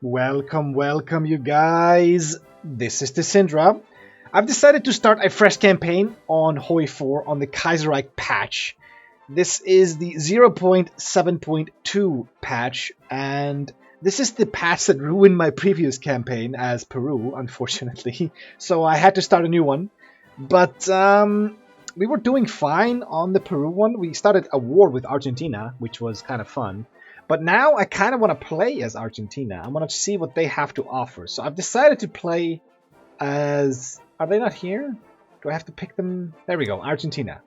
Welcome, welcome, you guys. This is the Syndra. I've decided to start a fresh campaign on HOI4 on the Kaiserreich patch. This is the 0.7.2 patch, and this is the patch that ruined my previous campaign as Peru, unfortunately. So I had to start a new one. But we were doing fine on the Peru one. We started a war with Argentina, which was kind of fun. But now I kind of want to play as Argentina. I want to see what they have to offer. So I've decided to play as... Are they not here? Do I have to pick them? There we go, Argentina.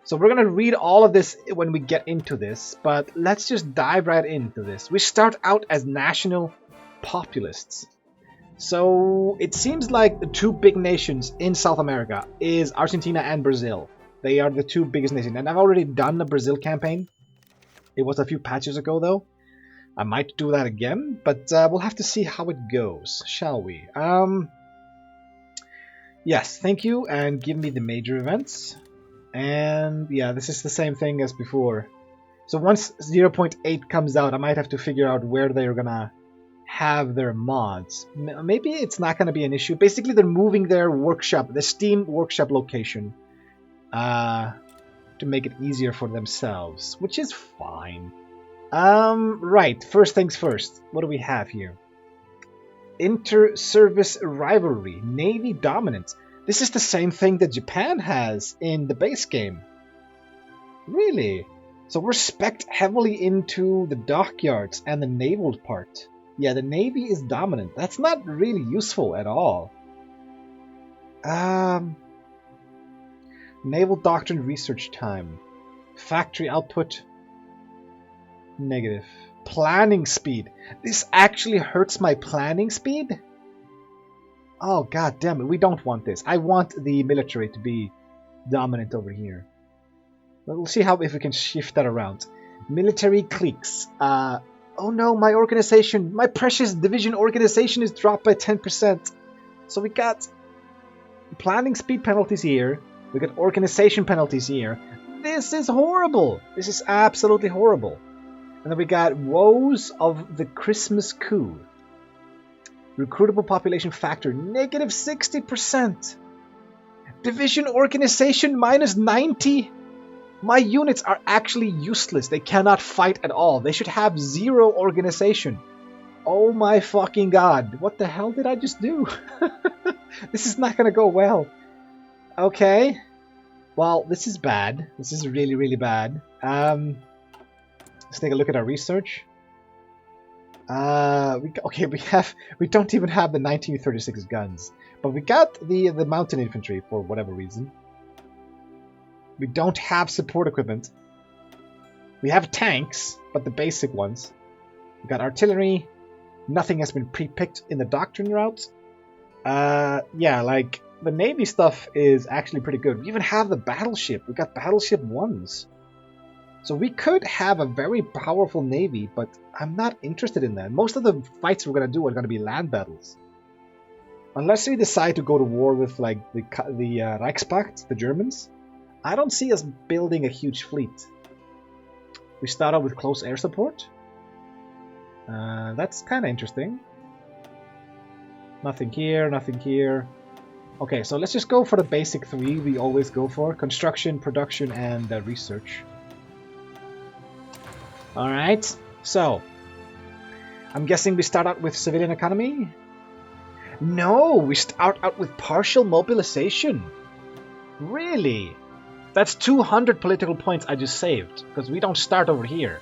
So we're going to read all of this when we get into this. But let's just dive right into this. We start out as national populists. So it seems like the two big nations in South America is Argentina and Brazil. They are the two biggest nations. And I've already done the Brazil campaign. It was a few patches ago, though. I might do that again, but we'll have to see how it goes, shall we? Yes, thank you, and give me the major events. And yeah, this is the same thing as before. So once 0.8 comes out, I might have to figure out where they're gonna have their mods. Maybe it's not gonna be an issue. Basically, they're moving their workshop, the Steam workshop location, to make it easier for themselves, which is fine. Right, first things first. What do we have here? Inter-service rivalry, Navy dominance. This is the same thing that Japan has in the base game. Really? So we're spec'd heavily into the dockyards and the naval part. Yeah, the Navy is dominant. That's not really useful at all. Naval Doctrine Research Time. Factory output. Negative. Planning speed. This actually hurts my planning speed? Oh, god damn it. We don't want this. I want the military to be dominant over here. We'll see if we can shift that around. Military cliques. Oh no, my organization, my precious division organization is dropped by 10%. So we got planning speed penalties here. We got organization penalties here. This is horrible. This is absolutely horrible. And then we got woes of the Christmas coup. Recruitable population factor, negative 60%. Division organization, minus 90. My units are actually useless. They cannot fight at all. They should have 0 organization. Oh my fucking god. What the hell did I just do? This is not gonna go well. Okay. Well, this is bad. This is really, really bad. Let's take a look at our research. We don't even have the 1936 guns, but we got the mountain infantry for whatever reason. We don't have support equipment. We have tanks, but the basic ones. We got artillery. Nothing has been pre-picked in the doctrine route. Yeah, like the Navy stuff is actually pretty good. We even have the battleship. We got battleship 1s. So we could have a very powerful Navy, but I'm not interested in that. Most of the fights we're going to do are going to be land battles. Unless we decide to go to war with like the Reichspakt, the Germans, I don't see us building a huge fleet. We start out with close air support. That's kind of interesting. Nothing here, nothing here. Okay, so let's just go for the basic 3 we always go for. Construction, production, and research. Alright, so I'm guessing we start out with civilian economy? No, we start out with partial mobilization. Really? That's 200 political points I just saved, because we don't start over here.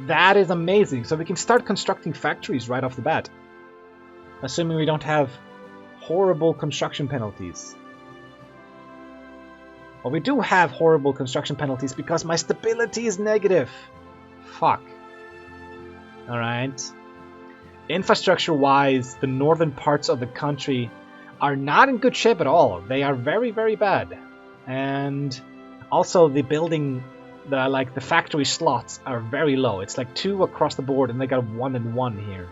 That is amazing. So we can start constructing factories right off the bat. Assuming we don't have horrible construction penalties. Well, we do have horrible construction penalties because my stability is negative. Fuck. Alright. Infrastructure-wise, the northern parts of the country are not in good shape at all. They are very, very bad. And also the building, the factory slots are very low. It's like 2 across the board, and they got 1 and 1 here.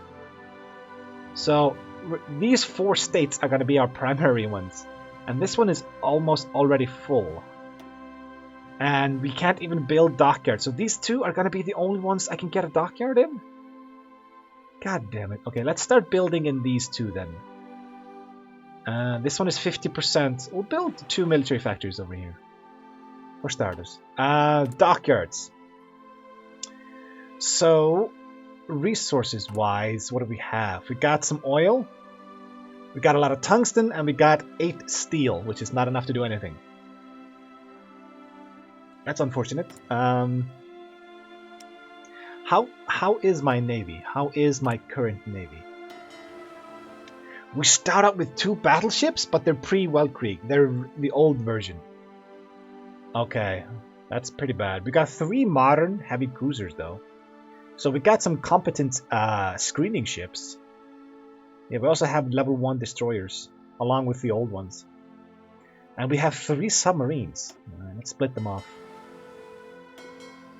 So these 4 states are going to be our primary ones. And this one is almost already full. And we can't even build dockyards. So these 2 are going to be the only ones I can get a dockyard in? God damn it. Okay, let's start building in these two then. This one is 50%. We'll build 2 military factories over here. For starters. Dockyards. So, resources-wise, what do we have? We got some oil. We got a lot of tungsten, and we got 8 steel, which is not enough to do anything. That's unfortunate. How is my navy? How is my current navy? We start out with 2 battleships, but they're pre-Weltkrieg. They're the old version. Okay, that's pretty bad. We got 3 modern heavy cruisers, though. So we got some competent screening ships. Yeah, we also have level 1 destroyers, along with the old ones. And we have 3 submarines. Let's split them off.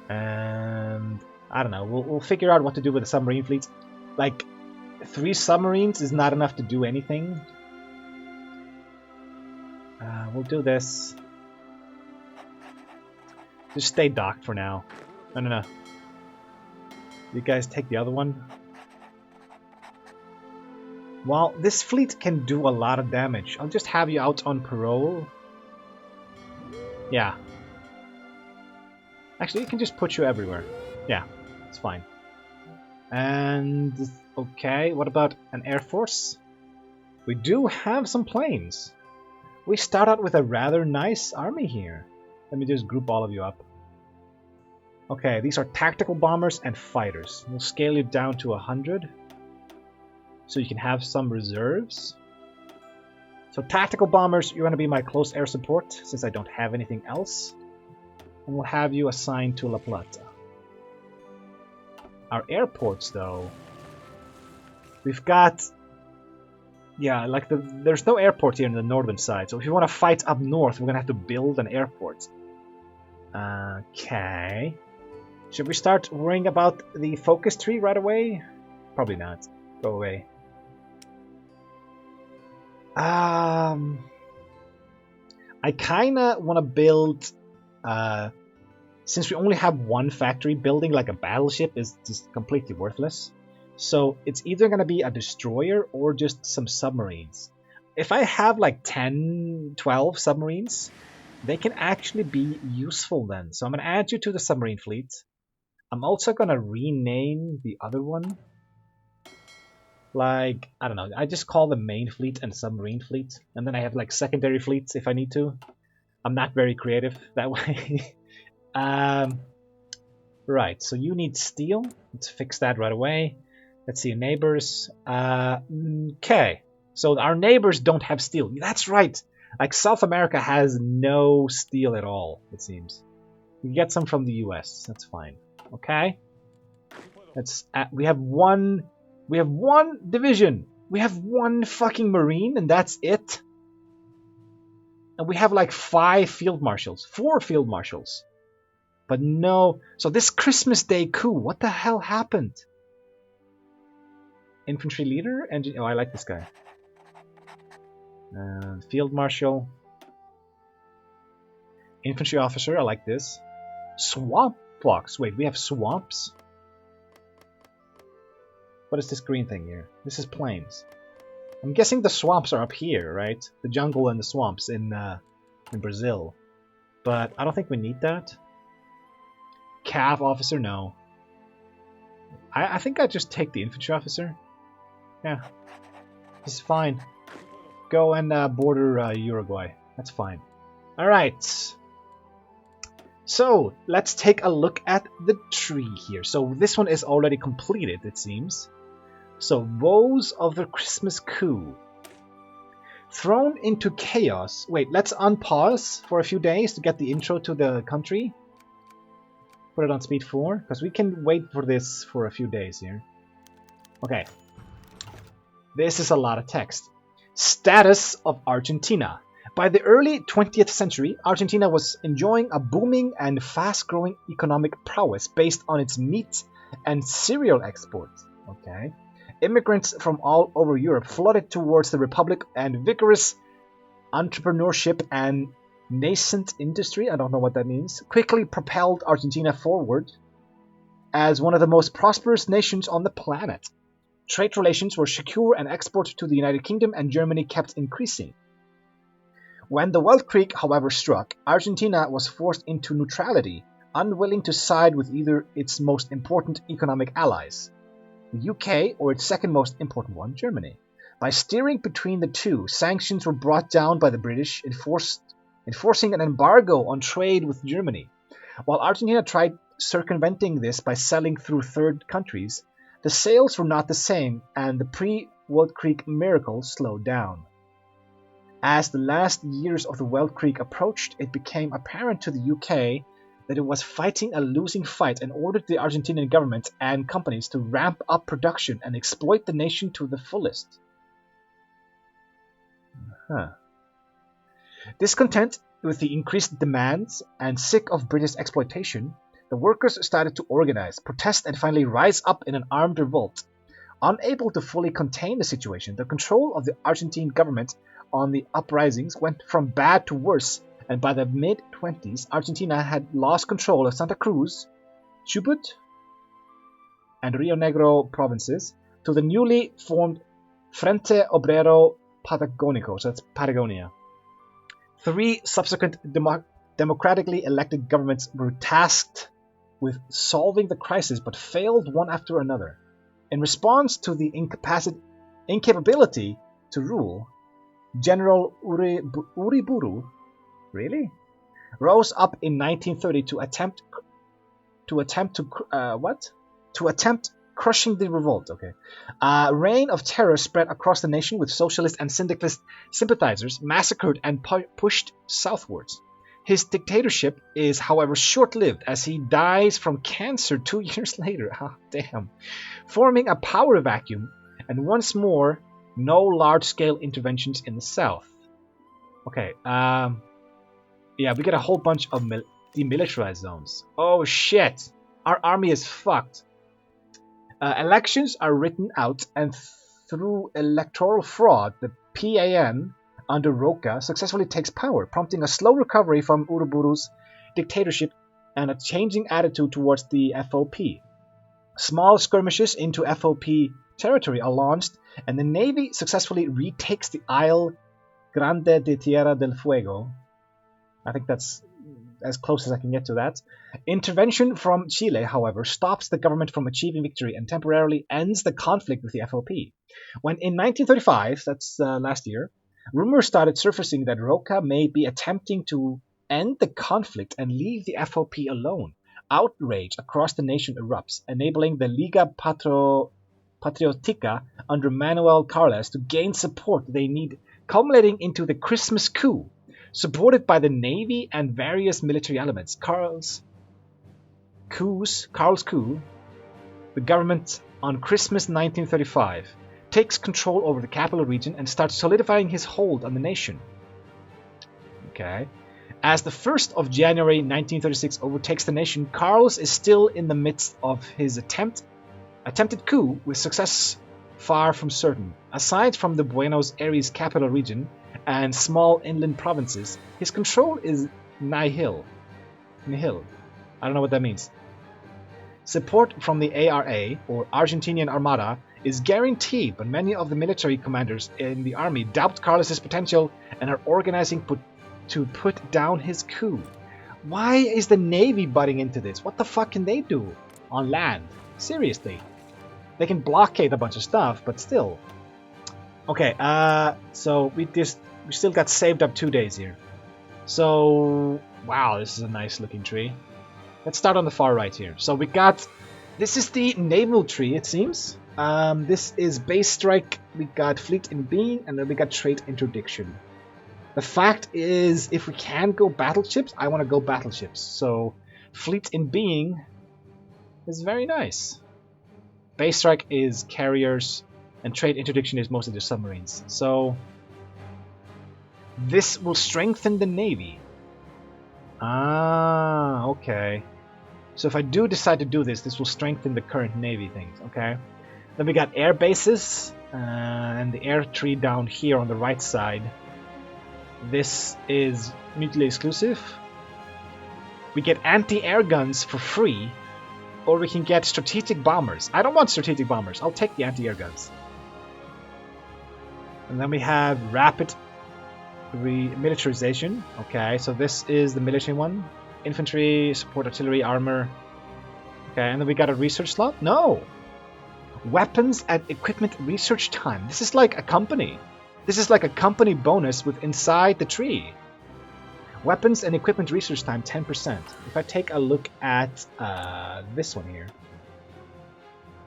And I don't know, we'll figure out what to do with the submarine fleets. Like, 3 submarines is not enough to do anything. We'll do this. Just stay docked for now. No. You guys take the other one. Well, this fleet can do a lot of damage. I'll just have you out on parole. Yeah. Actually, you can just put you everywhere. Yeah, it's fine. And, okay, what about an air force? We do have some planes. We start out with a rather nice army here. Let me just group all of you up. Okay, these are tactical bombers and fighters. We'll scale you down to 100. So you can have some reserves. So tactical bombers, you're going to be my close air support, since I don't have anything else. And we'll have you assigned to La Plata. Our airports, though, we've got... Yeah, like there's no airport here in the northern side, so if you want to fight up north, we're going to have to build an airport. Okay. Should we start worrying about the focus tree right away? Probably not. Go away. I kinda want to build, since we only have 1 factory, building like a battleship is just completely worthless. So it's either going to be a destroyer or just some submarines. If I have like 10, 12 submarines, they can actually be useful then. So I'm going to add you to the submarine fleet. I'm also going to rename the other one. Like, I don't know, I just call the main fleet and submarine fleet. And then I have like secondary fleets if I need to. I'm not very creative that way. Right, so you need steel. Let's fix that right away. Let's see, neighbors. Okay, so our neighbors don't have steel. That's right. Like, South America has no steel at all, it seems. We get some from the US. That's fine. Okay. We have one division. We have 1 fucking marine, and that's it. And we have like 5 field marshals, 4 field marshals. But no. So this Christmas Day coup, what the hell happened? Infantry leader? Oh, I like this guy. Field marshal. Infantry officer, I like this. Swamp blocks. Wait, we have swamps? What is this green thing here? This is plains. I'm guessing the swamps are up here, right? The jungle and the swamps in Brazil. But I don't think we need that. Cav officer, no. I think I just take the infantry officer. Yeah, this is fine. Go and border Uruguay. That's fine. Alright. So, let's take a look at the tree here. So, this one is already completed, it seems. So, woes of the Christmas coup. Thrown into chaos. Wait, let's unpause for a few days to get the intro to the country. Put it on speed 4, because we can wait for this for a few days here. Okay. This is a lot of text. Status of Argentina. By the early 20th century, Argentina was enjoying a booming and fast-growing economic prowess based on its meat and cereal exports. Okay. Immigrants from all over Europe flooded towards the republic, and vigorous entrepreneurship and nascent industry, I don't know what that means, quickly propelled Argentina forward as one of the most prosperous nations on the planet. Trade relations were secure and exports to the United Kingdom and Germany kept increasing. When the Weltkrieg, however, struck, Argentina was forced into neutrality, unwilling to side with either its most important economic allies, the UK, or its second most important one, Germany. By steering between the two, sanctions were brought down by the British, enforcing an embargo on trade with Germany. While Argentina tried circumventing this by selling through third countries, the sales were not the same, and the pre-Weltkrieg miracle slowed down. As the last years of the Weltkrieg approached, it became apparent to the UK that it was fighting a losing fight and ordered the Argentinian government and companies to ramp up production and exploit the nation to the fullest. Discontent with the increased demands and sick of British exploitation, the workers started to organize, protest, and finally rise up in an armed revolt. Unable to fully contain the situation, the control of the Argentine government on the uprisings went from bad to worse, and by the mid-20s, Argentina had lost control of Santa Cruz, Chubut, and Rio Negro provinces to the newly formed Frente Obrero Patagónico, so that's Patagonia. 3 subsequent democratically elected governments were tasked with solving the crisis but failed one after another. In response to the incapability to rule, General Uriburu rose up in 1930 to attempt crushing the revolt. A reign of terror spread across the nation, with socialist and syndicalist sympathizers massacred and pushed southwards. His dictatorship is, however, short-lived, as he dies from cancer 2 years later. Forming a power vacuum, and once more, no large-scale interventions in the south. Yeah, we get a whole bunch of demilitarized zones. Oh shit! Our army is fucked. Elections are written out, and through electoral fraud, the PAN under Roca successfully takes power, prompting a slow recovery from Uruburu's dictatorship and a changing attitude towards the FOP. Small skirmishes into FOP territory are launched, and the Navy successfully retakes the Isle Grande de Tierra del Fuego. I think that's as close as I can get to that. Intervention from Chile, however, stops the government from achieving victory and temporarily ends the conflict with the FOP. When in 1935, that's last year, rumors started surfacing that Roca may be attempting to end the conflict and leave the FOP alone. Outrage across the nation erupts, enabling the Liga Patriotica under Manuel Carles to gain support they need, culminating into the Christmas coup. Supported by the Navy and various military elements, Carl's coup, the government on Christmas 1935 takes control over the capital region and starts solidifying his hold on the nation. As the 1st of January 1936 overtakes the nation, Carlos is still in the midst of his attempted coup, with success far from certain. Aside from the Buenos Aires capital region and small inland provinces, his control is nihil. I don't know what that means. Support from the ARA, or Argentinian Armada, is guaranteed, but many of the military commanders in the army doubt Carlos's potential and are organizing to put down his coup. Why is the Navy butting into this? What the fuck can they do on land? Seriously. They can blockade a bunch of stuff, but still. So we still got saved up 2 days here. So, wow, this is a nice looking tree. Let's start on the far right here. So this is the naval tree, it seems. This is base strike, we got fleet in being, and then we got trade interdiction. The fact is, if we can go battleships, I want to go battleships. So, fleet in being is very nice. Base strike is carriers, and trade interdiction is mostly the submarines. So, this will strengthen the Navy. Okay. So if I do decide to do this, this will strengthen the current Navy things, okay? Then we got air bases, and the air tree down here on the right side. This is mutually exclusive. We get anti-air guns for free, or we can get strategic bombers. I don't want strategic bombers. I'll take the anti-air guns. And then we have rapid militarization. Okay, so this is the military one. Infantry, support artillery, armor. Okay, and then we got a research slot? No! Weapons and equipment research time. This is like a company. This is like a company bonus with inside the tree. Weapons and equipment research time, 10%. If I take a look at this one here.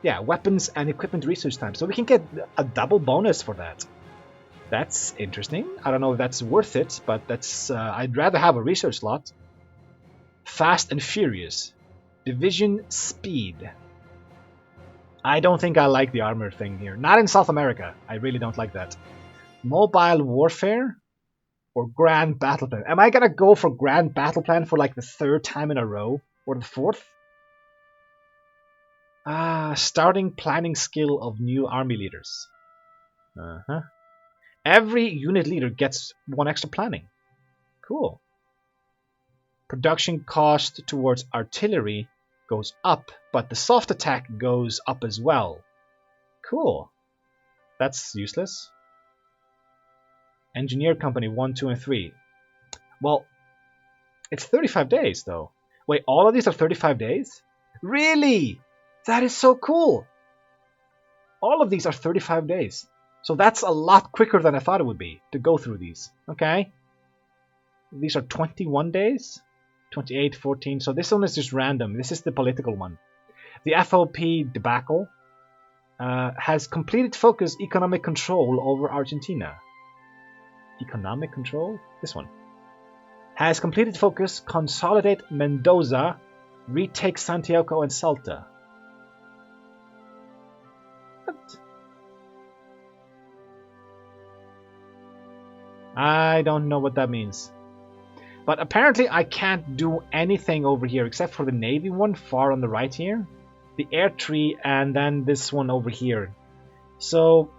Yeah, weapons and equipment research time. So we can get a double bonus for that. That's interesting. I don't know if that's worth it, but that's I'd rather have a research slot. Fast and Furious. Division Speed. I don't think I like the armor thing here. Not in South America. I really don't like that. Mobile Warfare or Grand Battle Plan. Am I gonna go for Grand Battle Plan for like the 3rd time in a row? Or the 4th? Starting planning skill of new army leaders. Every unit leader gets 1 extra planning. Cool. Production cost towards artillery goes up, but the soft attack goes up as well. Cool. That's useless. Engineer company 1, 2, and 3. Well, it's 35 days though. Wait, all of these are 35 days? Really? That is so cool. All of these are 35 days. So that's a lot quicker than I thought it would be to go through these. Okay. These are 21 days. 28, 14. So this one is just random. This is the political one. The FOP debacle has completed focus economic control over Argentina. Economic control? This one. Has completed focus, consolidate Mendoza, retake Santiago and Salta. What? I don't know what that means. But apparently I can't do anything over here except for the Navy one far on the right here. The air tree and then this one over here. So,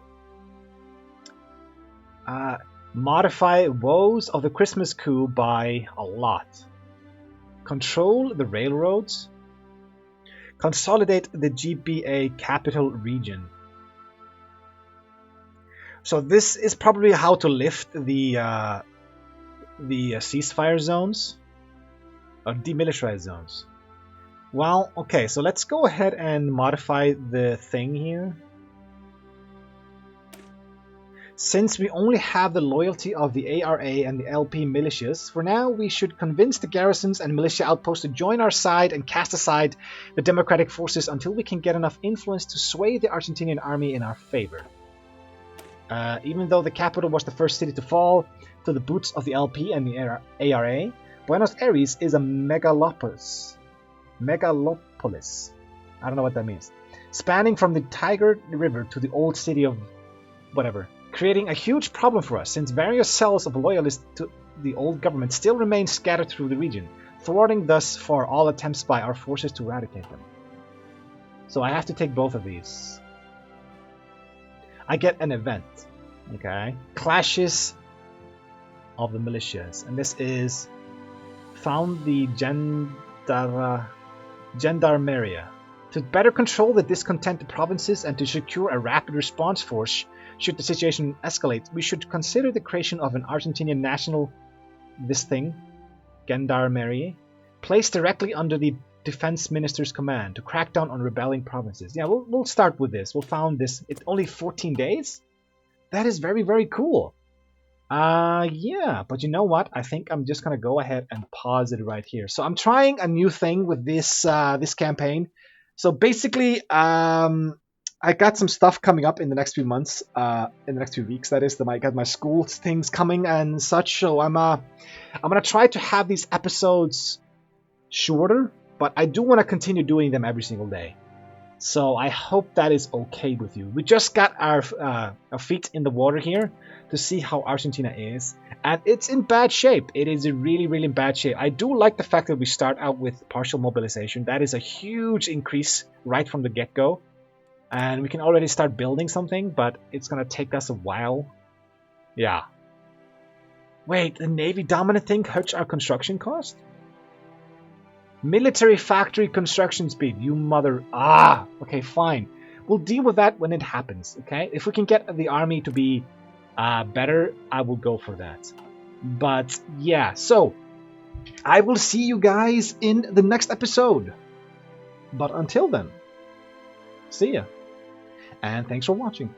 modify woes of the Christmas coup by a lot. Control the railroads. Consolidate the GBA capital region. So this is probably how to lift the ceasefire zones or demilitarized zones. Well, okay, so let's go ahead and modify the thing here. Since we only have the loyalty of the ARA and the LP militias, for now we should convince the garrisons and militia outposts to join our side and cast aside the democratic forces until we can get enough influence to sway the Argentinian army in our favor. Even though the capital was the first city to fall to the boots of the LP and the ARA, Buenos Aires is a megalopolis. I don't know what that means. Spanning from the Tiger River to the old city of whatever. Creating a huge problem for us, since various cells of loyalists to the old government still remain scattered through the region, thwarting thus far all attempts by our forces to eradicate them. So I have to take both of these. I get an event. Okay. Clashes of the militias. And this is found the Gendarmeria. To better control the discontented provinces and to secure a rapid response force should the situation escalate, we should consider the creation of an Argentinian national Gendarmerie, placed directly under the defense minister's command to crack down on rebelling provinces. Yeah, we'll start with this. We'll found this. It's only 14 days? That is very, very cool. Yeah, but you know what? I think I'm just gonna go ahead and pause it right here. So I'm trying a new thing with this this campaign. So basically, I got some stuff coming up in the next few months, in the next few weeks. That is, I got my school things coming and such. So I'm gonna try to have these episodes shorter, but I do want to continue doing them every single day. So I hope that is okay with you. We just got our feet in the water here to see how Argentina is, and it's in bad shape. It is really, really bad shape. I do like the fact that we start out with partial mobilization. That is a huge increase right from the get-go, and we can already start building something, but it's gonna take us a while. Yeah. Wait, the Navy dominant thing hurts our construction cost? Military factory construction speed. You mother... Ah! Okay, fine. We'll deal with that when it happens, okay? If we can get the army to be better, I will go for that. But, yeah, so... I will see you guys in the next episode. But until then, see ya. And thanks for watching.